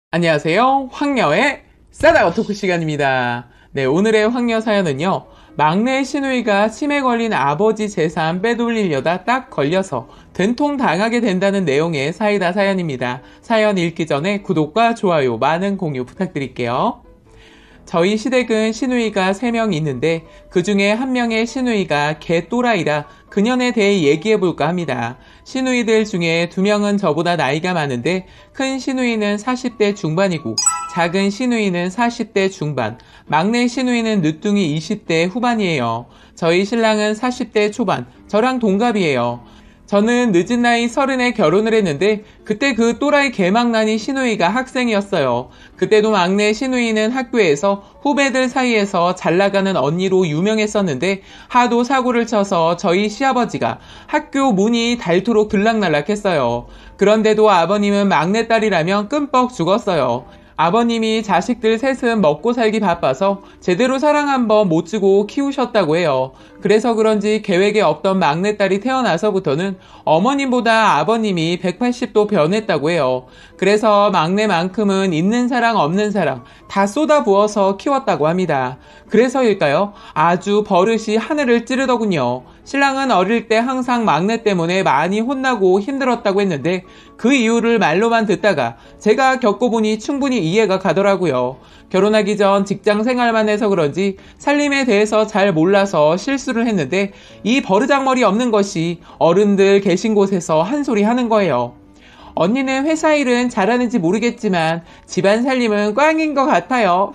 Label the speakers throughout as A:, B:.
A: 안녕하세요. 황녀의 싸다가 토크 시간입니다. 네, 오늘의 황녀 사연은요. 막내 시누이가 치매 걸린 아버지 재산 빼돌리려다 딱 걸려서 된통 당하게 된다는 내용의 사이다 사연입니다. 사연 읽기 전에 구독과 좋아요, 많은 공유 부탁드릴게요. 저희 시댁은 시누이가 3명 있는데 그 중에 한 명의 시누이가 개 또라이라 그년에 대해 얘기해볼까 합니다. 시누이들 중에 2명은 저보다 나이가 많은데 큰 시누이는 40대 중반이고 작은 시누이는 40대 중반, 막내 시누이는 늦둥이 20대 후반이에요. 저희 신랑은 40대 초반, 저랑 동갑이에요. 저는 늦은 나이 30에 결혼을 했는데 그때 그 또라이 개망나니 시누이가 학생이었어요. 그때도 막내 시누이는 학교에서 후배들 사이에서 잘나가는 언니로 유명했었는데 하도 사고를 쳐서 저희 시아버지가 학교 문이 닳도록 들락날락했어요. 그런데도 아버님은 막내딸이라면 끔뻑 죽었어요. 아버님이 자식들 셋은 먹고 살기 바빠서 제대로 사랑 한번 못 주고 키우셨다고 해요. 그래서 그런지 계획에 없던 막내딸이 태어나서부터는 어머님보다 아버님이 180도 변했다고 해요. 그래서 막내만큼은 있는 사랑 없는 사랑 다 쏟아부어서 키웠다고 합니다. 그래서일까요? 아주 버릇이 하늘을 찌르더군요. 신랑은 어릴 때 항상 막내 때문에 많이 혼나고 힘들었다고 했는데 그 이유를 말로만 듣다가 제가 겪어보니 충분히 이해가 가더라고요. 결혼하기 전 직장 생활만 해서 그런지 살림에 대해서 잘 몰라서 실수를 했는데 이 버르장머리 없는 것이 어른들 계신 곳에서 한 소리 하는 거예요. 언니는 회사 일은 잘하는지 모르겠지만 집안 살림은 꽝인 것 같아요.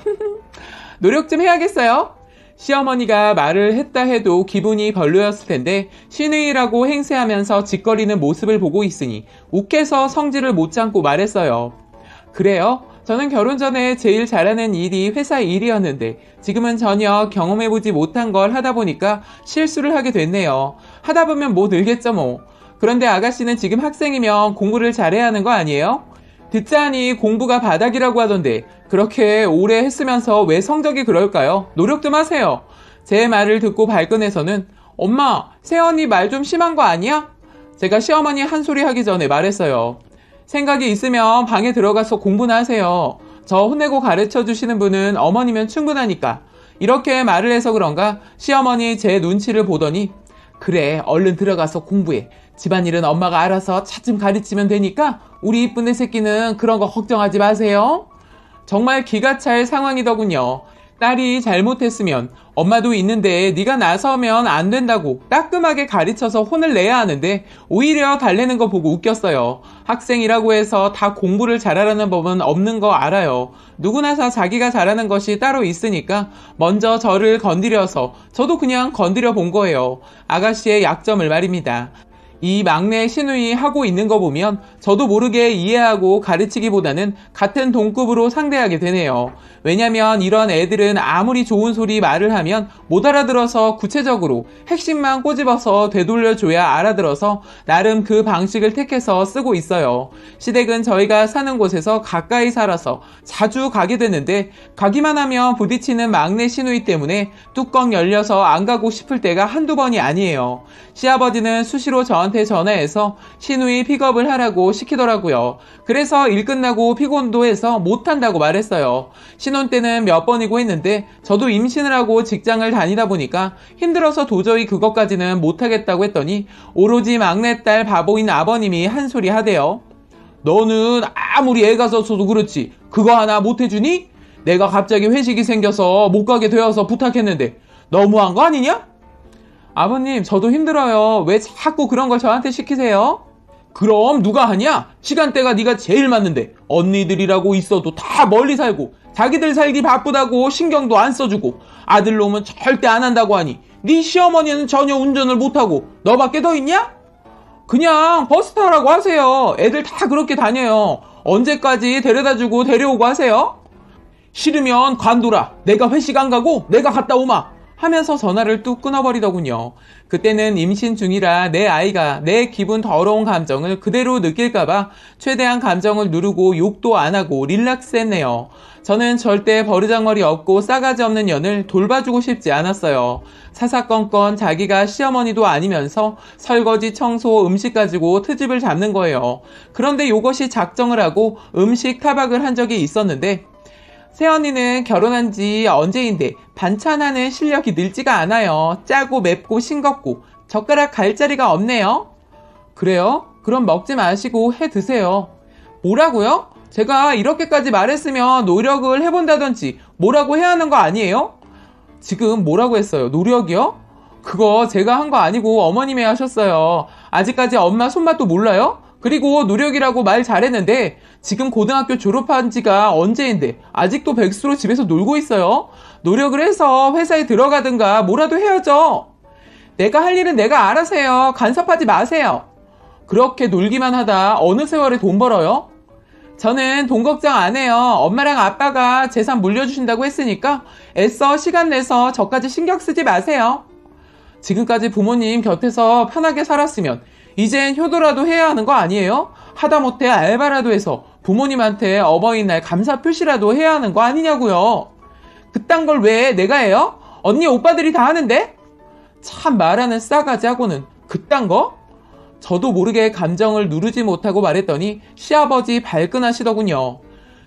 A: 노력 좀 해야겠어요. 시어머니가 말을 했다 해도 기분이 별로였을 텐데 시누이라고 행세하면서 짓거리는 모습을 보고 있으니 욱해서 성질을 못 참고 말했어요. 그래요? 저는 결혼 전에 제일 잘하는 일이 회사 일이었는데 지금은 전혀 경험해보지 못한 걸 하다 보니까 실수를 하게 됐네요. 하다 보면 뭐 늘겠죠 뭐. 그런데 아가씨는 지금 학생이면 공부를 잘해야 하는 거 아니에요? 듣자니 공부가 바닥이라고 하던데 그렇게 오래 했으면서 왜 성적이 그럴까요? 노력 좀 하세요. 제 말을 듣고 발끈해서는 엄마, 새언니 말 좀 심한 거 아니야? 제가 시어머니 한 소리 하기 전에 말했어요. 생각이 있으면 방에 들어가서 공부나 하세요. 저 혼내고 가르쳐 주시는 분은 어머니면 충분하니까. 이렇게 말을 해서 그런가 시어머니 제 눈치를 보더니 그래 얼른 들어가서 공부해. 집안일은 엄마가 알아서 차츰 가르치면 되니까 우리 이쁜 애 새끼는 그런 거 걱정하지 마세요. 정말 기가 찰 상황이더군요. 딸이 잘못했으면 엄마도 있는데 네가 나서면 안 된다고 따끔하게 가르쳐서 혼을 내야 하는데 오히려 달래는 거 보고 웃겼어요. 학생이라고 해서 다 공부를 잘하라는 법은 없는 거 알아요. 누구나 다 자기가 잘하는 것이 따로 있으니까 먼저 저를 건드려서 저도 그냥 건드려 본 거예요. 아가씨의 약점을 말입니다. 이 막내 시누이 하고 있는 거 보면 저도 모르게 이해하고 가르치기보다는 같은 동급으로 상대하게 되네요. 왜냐면 이런 애들은 아무리 좋은 소리 말을 하면 못 알아들어서 구체적으로 핵심만 꼬집어서 되돌려줘야 알아들어서 나름 그 방식을 택해서 쓰고 있어요. 시댁은 저희가 사는 곳에서 가까이 살아서 자주 가게 되는데 가기만 하면 부딪히는 막내 시누이 때문에 뚜껑 열려서 안 가고 싶을 때가 한두 번이 아니에요. 시아버지는 수시로 저한테 전화해서 시누이 픽업을 하라고 시키더라고요. 그래서 일 끝나고 피곤도 해서 못한다고 말했어요. 신혼 때는 몇 번이고 했는데 저도 임신을 하고 직장을 다니다 보니까 힘들어서 도저히 그것까지는 못하겠다고 했더니 오로지 막내딸 바보인 아버님이 한 소리 하대요. 너는 아무리 애가 졌어도 그렇지 그거 하나 못해주니? 내가 갑자기 회식이 생겨서 못 가게 되어서 부탁했는데 너무한 거 아니냐? 아버님 저도 힘들어요. 왜 자꾸 그런 걸 저한테 시키세요? 그럼 누가 하냐? 시간대가 네가 제일 맞는데 언니들이라고 있어도 다 멀리 살고 자기들 살기 바쁘다고 신경도 안 써주고 아들 놈은 절대 안 한다고 하니 네 시어머니는 전혀 운전을 못하고 너밖에 더 있냐? 그냥 버스 타라고 하세요. 애들 다 그렇게 다녀요. 언제까지 데려다주고 데려오고 하세요? 싫으면 관둬라. 내가 회식 안 가고 내가 갔다 오마. 하면서 전화를 뚝 끊어버리더군요. 그때는 임신 중이라 내 아이가 내 기분 더러운 감정을 그대로 느낄까봐 최대한 감정을 누르고 욕도 안 하고 릴렉스 했네요. 저는 절대 버르장머리 없고 싸가지 없는 년을 돌봐주고 싶지 않았어요. 사사건건 자기가 시어머니도 아니면서 설거지, 청소, 음식 가지고 트집을 잡는 거예요. 그런데 이것이 작정을 하고 음식 타박을 한 적이 있었는데 새언니는 결혼한 지 언제인데 반찬하는 실력이 늘지가 않아요. 짜고 맵고 싱겁고 젓가락 갈 자리가 없네요. 그래요? 그럼 먹지 마시고 해 드세요. 뭐라고요? 제가 이렇게까지 말했으면 노력을 해본다든지 뭐라고 해야 하는 거 아니에요? 지금 뭐라고 했어요? 노력이요? 그거 제가 한 거 아니고 어머님이 하셨어요. 아직까지 엄마 손맛도 몰라요? 그리고 노력이라고 말 잘했는데 지금 고등학교 졸업한 지가 언제인데 아직도 백수로 집에서 놀고 있어요? 노력을 해서 회사에 들어가든가 뭐라도 해야죠. 내가 할 일은 내가 알아서 해요. 간섭하지 마세요. 그렇게 놀기만 하다 어느 세월에 돈 벌어요? 저는 돈 걱정 안 해요. 엄마랑 아빠가 재산 물려주신다고 했으니까 애써 시간 내서 저까지 신경 쓰지 마세요. 지금까지 부모님 곁에서 편하게 살았으면 이젠 효도라도 해야 하는 거 아니에요? 하다못해 알바라도 해서 부모님한테 어버이날 감사 표시라도 해야 하는 거 아니냐고요. 그딴 걸 왜 내가 해요? 언니 오빠들이 다 하는데? 참 말하는 싸가지 하고는 그딴 거? 저도 모르게 감정을 누르지 못하고 말했더니 시아버지 발끈하시더군요.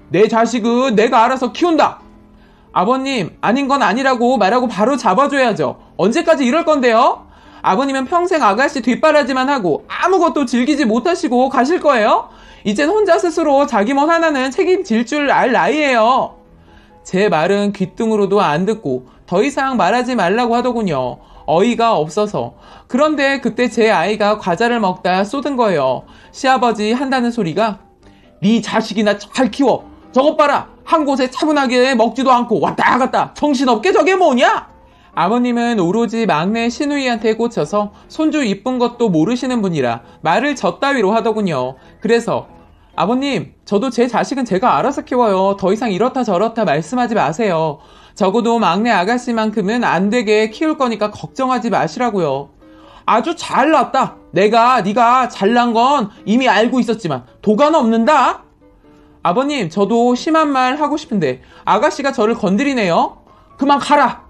A: 내 자식은 내가 알아서 키운다. 아버님 아닌 건 아니라고 말하고 바로 잡아줘야죠. 언제까지 이럴 건데요? 아버님은 평생 아가씨 뒷바라지만 하고 아무것도 즐기지 못하시고 가실 거예요? 이젠 혼자 스스로 자기 몫 하나는 책임질 줄 알 나이예요. 제 말은 귓등으로도 안 듣고 더 이상 말하지 말라고 하더군요. 어이가 없어서. 그런데 그때 제 아이가 과자를 먹다 쏟은 거예요. 시아버지 한다는 소리가 네 자식이나 잘 키워. 저것 봐라. 한 곳에 차분하게 먹지도 않고 왔다 갔다 정신없게 저게 뭐냐? 아버님은 오로지 막내 시누이한테 꽂혀서 손주 이쁜 것도 모르시는 분이라 말을 젖따위로 하더군요. 그래서 아버님 저도 제 자식은 제가 알아서 키워요. 더 이상 이렇다 저렇다 말씀하지 마세요. 적어도 막내 아가씨만큼은 안 되게 키울 거니까 걱정하지 마시라고요. 아주 잘났다. 네가 잘난 건 이미 알고 있었지만 도가 넘는다. 아버님 저도 심한 말 하고 싶은데 아가씨가 저를 건드리네요. 그만 가라.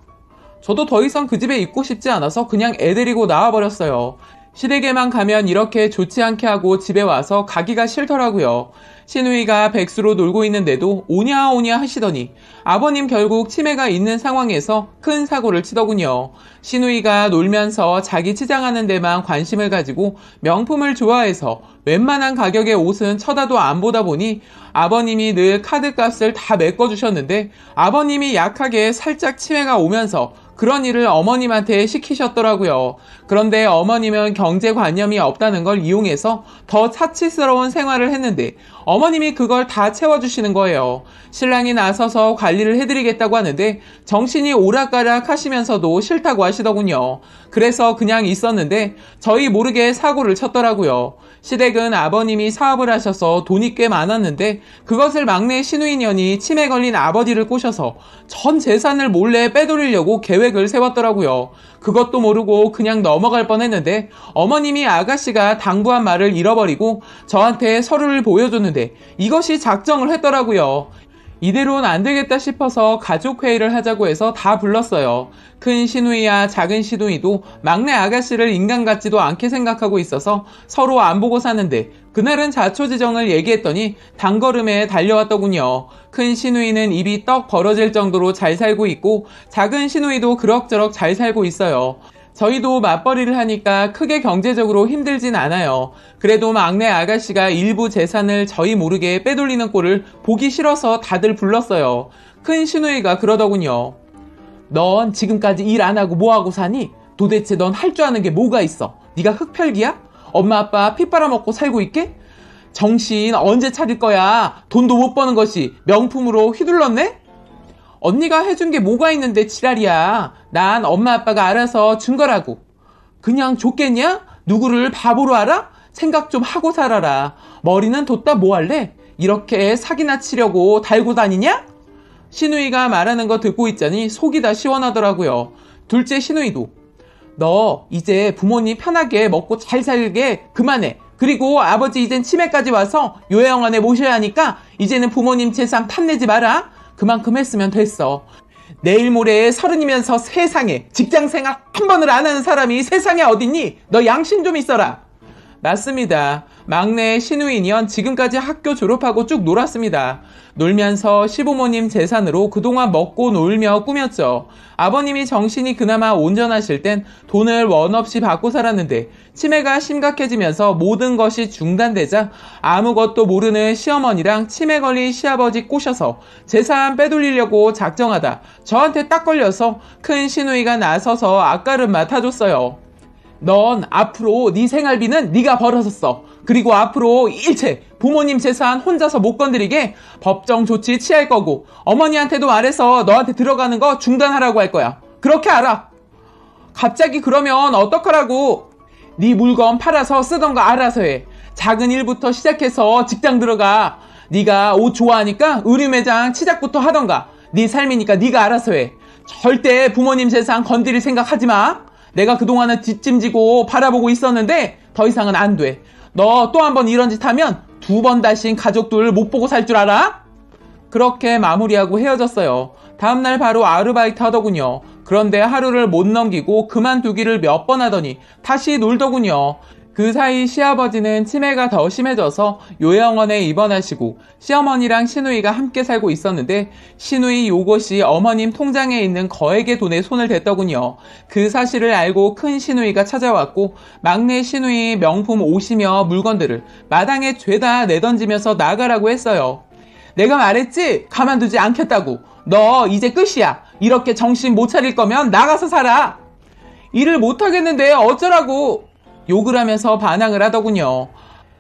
A: 저도 더 이상 그 집에 있고 싶지 않아서 그냥 애 데리고 나와버렸어요. 시댁에만 가면 이렇게 좋지 않게 하고 집에 와서 가기가 싫더라고요. 시누이가 백수로 놀고 있는데도 오냐 하시더니 아버님 결국 치매가 있는 상황에서 큰 사고를 치더군요. 시누이가 놀면서 자기 치장하는 데만 관심을 가지고 명품을 좋아해서 웬만한 가격의 옷은 쳐다도 안 보다 보니 아버님이 늘 카드값을 다 메꿔주셨는데 아버님이 약하게 살짝 치매가 오면서 그런 일을 어머님한테 시키셨더라고요. 그런데 어머님은 경제관념이 없다는 걸 이용해서 더 사치스러운 생활을 했는데 어머님이 그걸 다 채워주시는 거예요. 신랑이 나서서 관리를 해드리겠다고 하는데 정신이 오락가락 하시면서도 싫다고 하시더군요. 그래서 그냥 있었는데 저희 모르게 사고를 쳤더라고요. 시댁은 아버님이 사업을 하셔서 돈이 꽤 많았는데 그것을 막내 시누이년이 치매 걸린 아버지를 꼬셔서 전 재산을 몰래 빼돌리려고 계획을 세웠더라고요. 그것도 모르고 그냥 넘어갈 뻔했는데 어머님이 아가씨가 당부한 말을 잃어버리고 저한테 서류를 보여줬는데 이것이 작정을 했더라고요. 이대로는 안 되겠다 싶어서 가족회의를 하자고 해서 다 불렀어요. 큰 시누이야 작은 시누이도 막내 아가씨를 인간 같지도 않게 생각하고 있어서 서로 안 보고 사는데 그날은 자초지정을 얘기했더니 단걸음에 달려왔더군요. 큰 시누이는 입이 떡 벌어질 정도로 잘 살고 있고 작은 시누이도 그럭저럭 잘 살고 있어요. 저희도 맞벌이를 하니까 크게 경제적으로 힘들진 않아요. 그래도 막내 아가씨가 일부 재산을 저희 모르게 빼돌리는 꼴을 보기 싫어서 다들 불렀어요. 큰 시누이가 그러더군요. 넌 지금까지 일 안 하고 뭐하고 사니? 도대체 넌 할 줄 아는 게 뭐가 있어? 네가 흙펼기야? 엄마 아빠 피 빨아먹고 살고 있게? 정신 언제 차릴 거야? 돈도 못 버는 것이 명품으로 휘둘렀네? 언니가 해준 게 뭐가 있는데 지랄이야. 난 엄마 아빠가 알아서 준 거라고. 그냥 줬겠냐? 누구를 바보로 알아? 생각 좀 하고 살아라. 머리는 뒀다 뭐 할래? 이렇게 사기나 치려고 달고 다니냐? 시누이가 말하는 거 듣고 있자니 속이 다 시원하더라고요. 둘째 시누이도 너 이제 부모님 편하게 먹고 잘 살게 그만해. 그리고 아버지 이젠 치매까지 와서 요양원에 모셔야 하니까 이제는 부모님 재산 탐내지 마라. 그만큼 했으면 됐어. 내일 모레 30이면서 세상에 직장생활 한 번을 안 하는 사람이 세상에 어딨니? 너 양심 좀 있어라. 맞습니다. 막내 시누이년 지금까지 학교 졸업하고 쭉 놀았습니다. 놀면서 시부모님 재산으로 그동안 먹고 놀며 꾸몄죠. 아버님이 정신이 그나마 온전하실 땐 돈을 원 없이 받고 살았는데 치매가 심각해지면서 모든 것이 중단되자 아무것도 모르는 시어머니랑 치매 걸린 시아버지 꼬셔서 재산 빼돌리려고 작정하다 저한테 딱 걸려서 큰 시누이가 나서서 앞가름 맡아줬어요. 넌 앞으로 네 생활비는 네가 벌어서 써. 그리고 앞으로 일체 부모님 재산 혼자서 못 건드리게 법정 조치 취할 거고 어머니한테도 말해서 너한테 들어가는 거 중단하라고 할 거야. 그렇게 알아. 갑자기 그러면 어떡하라고. 네 물건 팔아서 쓰던 거 알아서 해. 작은 일부터 시작해서 직장 들어가. 네가 옷 좋아하니까 의류 매장 치작부터 하던가. 네 삶이니까 네가 알아서 해. 절대 부모님 재산 건드릴 생각 하지 마. 내가 그동안은 뒷짐지고 바라보고 있었는데 더 이상은 안 돼. 너 또 한 번 이런 짓 하면 2번 다신 가족들 못 보고 살 줄 알아? 그렇게 마무리하고 헤어졌어요. 다음날 바로 아르바이트 하더군요. 그런데 하루를 못 넘기고 그만두기를 몇 번 하더니 다시 놀더군요. 그 사이 시아버지는 치매가 더 심해져서 요양원에 입원하시고 시어머니랑 시누이가 함께 살고 있었는데 시누이 요것이 어머님 통장에 있는 거액의 돈에 손을 댔더군요. 그 사실을 알고 큰 시누이가 찾아왔고 막내 시누이 명품 옷이며 물건들을 마당에 죄다 내던지면서 나가라고 했어요. 내가 말했지? 가만두지 않겠다고. 너 이제 끝이야. 이렇게 정신 못 차릴 거면 나가서 살아. 일을 못하겠는데 어쩌라고. 욕을 하면서 반항을 하더군요.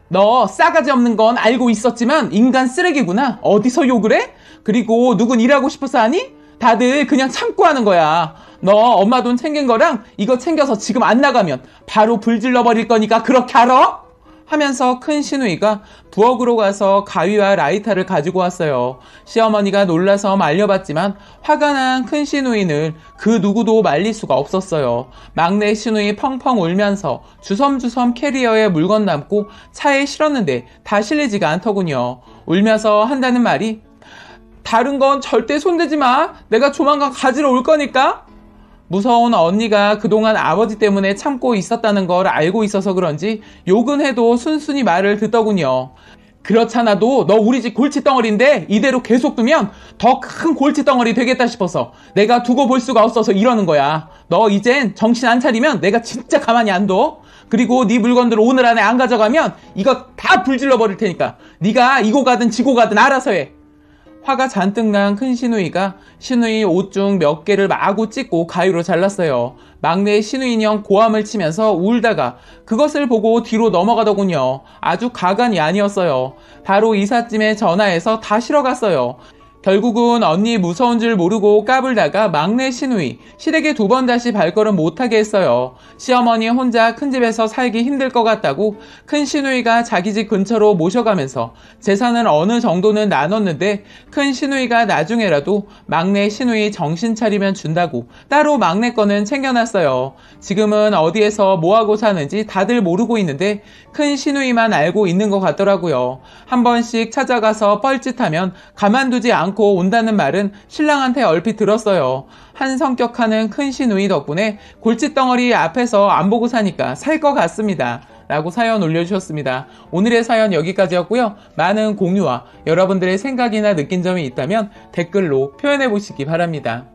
A: 너 싸가지 없는 건 알고 있었지만 인간 쓰레기구나. 어디서 욕을 해? 그리고 누군 일하고 싶어서 하니? 다들 그냥 참고 하는 거야. 너 엄마 돈 챙긴 거랑 이거 챙겨서 지금 안 나가면 바로 불 질러버릴 거니까 그렇게 알아? 하면서 큰 시누이가 부엌으로 가서 가위와 라이터를 가지고 왔어요. 시어머니가 놀라서 말려봤지만 화가 난 큰 시누이는 그 누구도 말릴 수가 없었어요. 막내 시누이 펑펑 울면서 주섬주섬 캐리어에 물건 담고 차에 실었는데 다 실리지가 않더군요. 울면서 한다는 말이 다른 건 절대 손대지 마. 내가 조만간 가지러 올 거니까. 무서운 언니가 그동안 아버지 때문에 참고 있었다는 걸 알고 있어서 그런지 욕은 해도 순순히 말을 듣더군요. 그렇잖아도 너 우리 집 골칫덩어리인데 이대로 계속 두면 더 큰 골칫덩어리 되겠다 싶어서 내가 두고 볼 수가 없어서 이러는 거야. 너 이젠 정신 안 차리면 내가 진짜 가만히 안 둬. 그리고 네 물건들 오늘 안에 안 가져가면 이거 다 불질러 버릴 테니까 네가 이고 가든 지고 가든 알아서 해. 화가 잔뜩 난 큰 시누이가 시누이 옷 중 몇 개를 마구 찢고 가위로 잘랐어요. 막내 시누이냥 고함을 치면서 울다가 그것을 보고 뒤로 넘어가더군요. 아주 가관이 아니었어요. 바로 이삿짐에 전화해서 다 실어갔어요. 결국은 언니 무서운 줄 모르고 까불다가 막내 시누이 시댁에 2번 다시 발걸음 못하게 했어요. 시어머니 혼자 큰 집에서 살기 힘들 것 같다고 큰 시누이가 자기 집 근처로 모셔가면서 재산을 어느 정도는 나눴는데 큰 시누이가 나중에라도 막내 시누이 정신 차리면 준다고 따로 막내 거는 챙겨놨어요. 지금은 어디에서 뭐하고 사는지 다들 모르고 있는데 큰 시누이만 알고 있는 것 같더라고요. 한 번씩 찾아가서 뻘짓하면 가만두지 않고 온다는 말은 신랑한테 얼핏 들었어요. 한 성격하는 큰 시누이 덕분에 골칫덩어리 앞에서 안 보고 사니까 살 것 같습니다. 라고 사연 올려주셨습니다. 오늘의 사연 여기까지였고요. 많은 공유와 여러분들의 생각이나 느낀 점이 있다면 댓글로 표현해 보시기 바랍니다.